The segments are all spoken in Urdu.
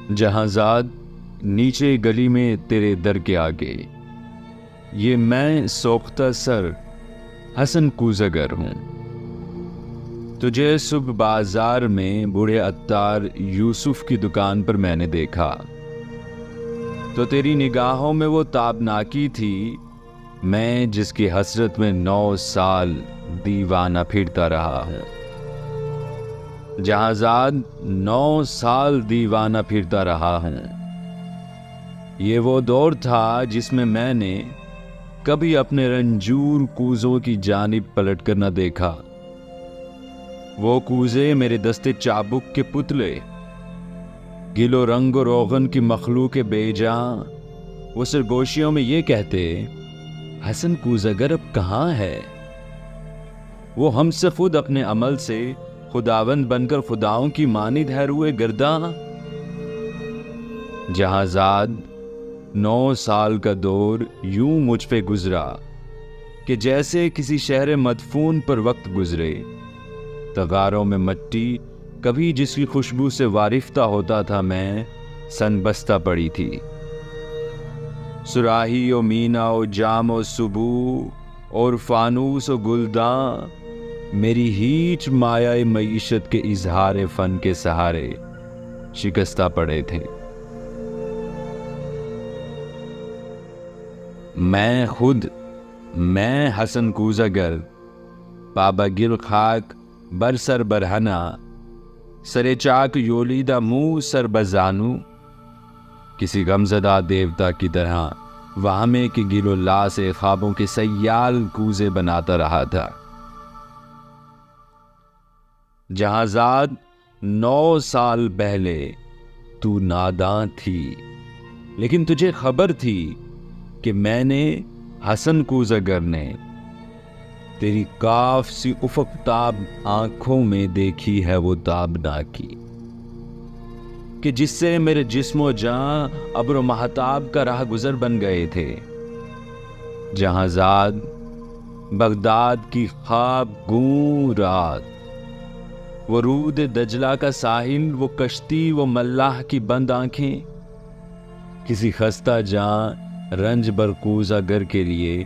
جہازاد نیچے گلی میں تیرے در کے آگے، یہ میں سوختہ سر حسن کوزگر ہوں۔ تجھے صبح بازار میں بوڑھے عطار یوسف کی دکان پر میں نے دیکھا تو تیری نگاہوں میں وہ تابناکی تھی، میں جس کی حسرت میں 9 سال دیوانہ پھرتا رہا ہوں۔ جہازاد 9 سال دیوانہ پھرتا رہا ہوں۔ یہ وہ دور تھا جس میں نے کبھی اپنے رنجور کوزوں کی جانب پلٹ کر نہ دیکھا۔ وہ کوزے میرے دستے چابک کے پتلے، گل و رنگ و روغن کی مخلوق بے جاں، وہ سرگوشیوں میں یہ کہتے حسن کوزگر اب کہاں ہے؟ وہ ہم سے خود اپنے عمل سے خداوند بن کر خداؤں کی مانند ہے روئے گرداں۔ جہازاد 9 سال کا دور یوں مجھ پہ گزرا کہ جیسے کسی شہر مدفون پر وقت گزرے۔ تغاروں میں مٹی کبھی جس کی خوشبو سے وارفتہ ہوتا تھا، میں سن بستہ پڑی تھی۔ سراہی و مینا و جام و سبو اور فانوس و گلداں میری ہیچ مایہ معیشت کے اظہار فن کے سہارے شکستہ پڑے تھے۔ میں حسن کوزگر، بابا گل خاک برسر برہنا، سرے چاک یولیدہ منہ سر بزانو، کسی غمزدہ دیوتا کی طرح وہمے کی گل و لا سے خوابوں کے سیال کوزے بناتا رہا تھا۔ جہازاد 9 سال پہلے تو ناداں تھی، لیکن تجھے خبر تھی کہ میں نے حسن کوزگر نے تیری کاف سی افق تاب آنکھوں میں دیکھی ہے وہ تابناکی کہ جس سے میرے جسم و جاں ابر و مہتاب کا راہ گزر بن گئے تھے۔ جہازاد بغداد کی خواب گوں رات، وہ رود دجلہ کا ساحل، وہ کشتی، وہ ملاح کی بند آنکھیں، کسی خستہ جاں رنج برکوزہ گر کے لیے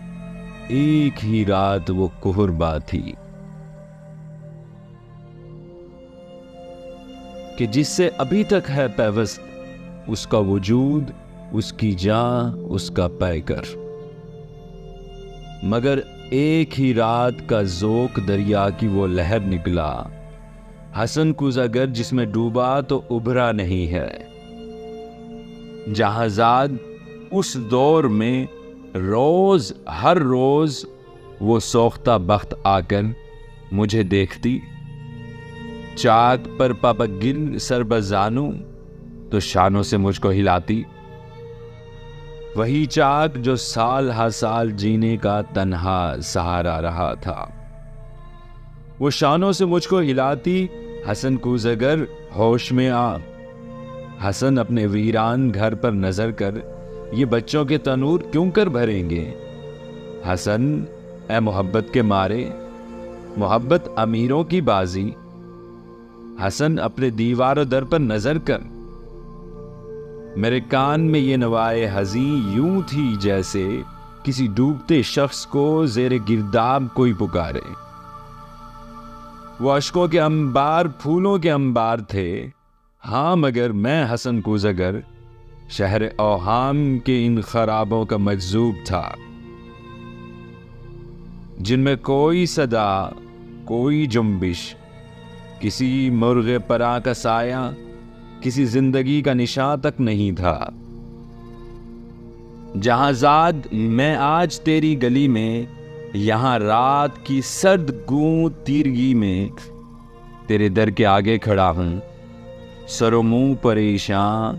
ایک ہی رات وہ کہربا تھی کہ جس سے ابھی تک ہے پیوست اس کا وجود، اس کی جاں، اس کا پیکر، مگر ایک ہی رات کا ذوق دریا کی وہ لہر نکلا، حسن کوزگر جس میں ڈوبا تو ابھرا نہیں ہے۔ جہازاد اس دور میں ہر روز وہ سوختہ بخت آ کر مجھے دیکھتی، چاک پر پاپا گل سر بزانو تو شانوں سے مجھ کو ہلاتی، وہی چاک جو سال ہا سال جینے کا تنہا سہارا رہا تھا، وہ شانوں سے مجھ کو ہلاتی، حسن کوزگر ہوش میں آ۔ حسن اپنے ویران گھر پر نظر کر یہ بچوں کے تنور کیوں کر بھریں گے؟ حسن اے محبت کے مارے، محبت امیروں کی بازی، حسن اپنے دیوار و در پر نظر کر۔ میرے کان میں یہ نوائے حزیں یوں تھی جیسے کسی ڈوبتے شخص کو زیر گرداب کوئی پکارے۔ وہ اشکوں کے انبار پھولوں کے انبار تھے، ہاں، مگر میں حسن کوزگر شہر اوہام کے ان خرابوں کا مجذوب تھا، جن میں کوئی صدا، کوئی جنبش، کسی مرغ پرا کا سایہ، کسی زندگی کا نشان تک نہیں تھا۔ جہازاد میں آج تیری گلی میں، یہاں رات کی سرد گوں تیرگی میں تیرے در کے آگے کھڑا ہوں، سر و منہ پریشان،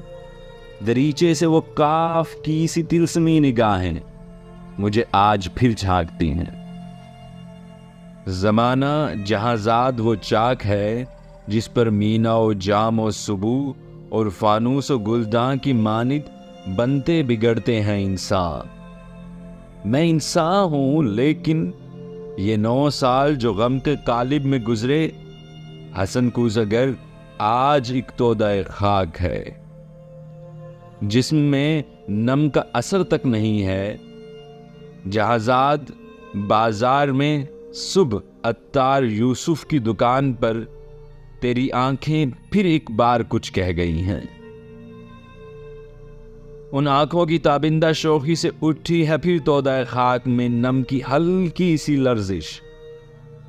دریچے سے وہ کاف کی سی تلسمی نگاہیں مجھے آج پھر جھانکتی ہیں۔ زمانہ جہازاد وہ چاک ہے جس پر مینا و جام و سبو اور فانوس و گلداں کی مانند بنتے بگڑتے ہیں انسان۔ میں انسان ہوں، لیکن یہ 9 سال جو غم کے قالب میں گزرے، حسن کوزگر آج ایک تودہ خاک ہے۔ جسم میں نم کا اثر تک نہیں ہے، جہاں زاد بازار میں صبح عطار یوسف کی دکان پر تیری آنکھیں پھر ایک بار کچھ کہہ گئی ہیں۔ ان آنکھوں کی تابندہ شوخی سے اٹھی ہے پھر تودہ خاک میں نم کی ہلکی سی لرزش،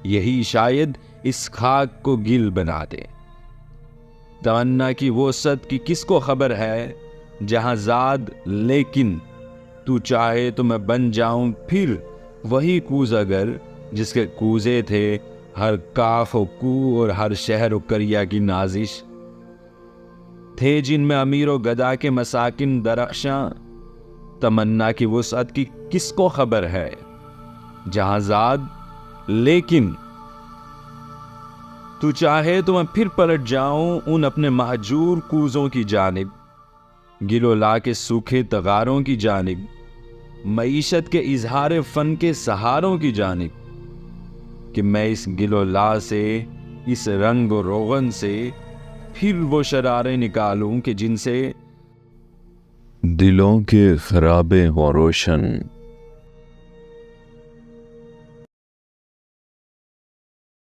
یہی شاید اس خاک کو گل بنا دے۔ تمنا کی وسعت کی کس کو خبر ہے، جہاں زاد لیکن تو چاہے تو میں بن جاؤں پھر وہی کوزگر جس کے کوزے تھے ہر کاف و کو اور ہر شہر و کریا کی نازش، تھے جن میں امیر و گدا کے مساکن درخشاں۔ تمنا کی وسعت کی کس کو خبر ہے، جہاں زاد لیکن تو چاہے تو میں پھر پلٹ جاؤں ان اپنے مہجور کوزوں کی جانب، گلو لا کے سوکھے تغاروں کی جانب، معیشت کے اظہار فن کے سہاروں کی جانب، کہ میں اس گلو لا سے، اس رنگ و روغن سے پھر وہ شرارے نکالوں کہ جن سے دلوں کے خرابے ہوں روشن،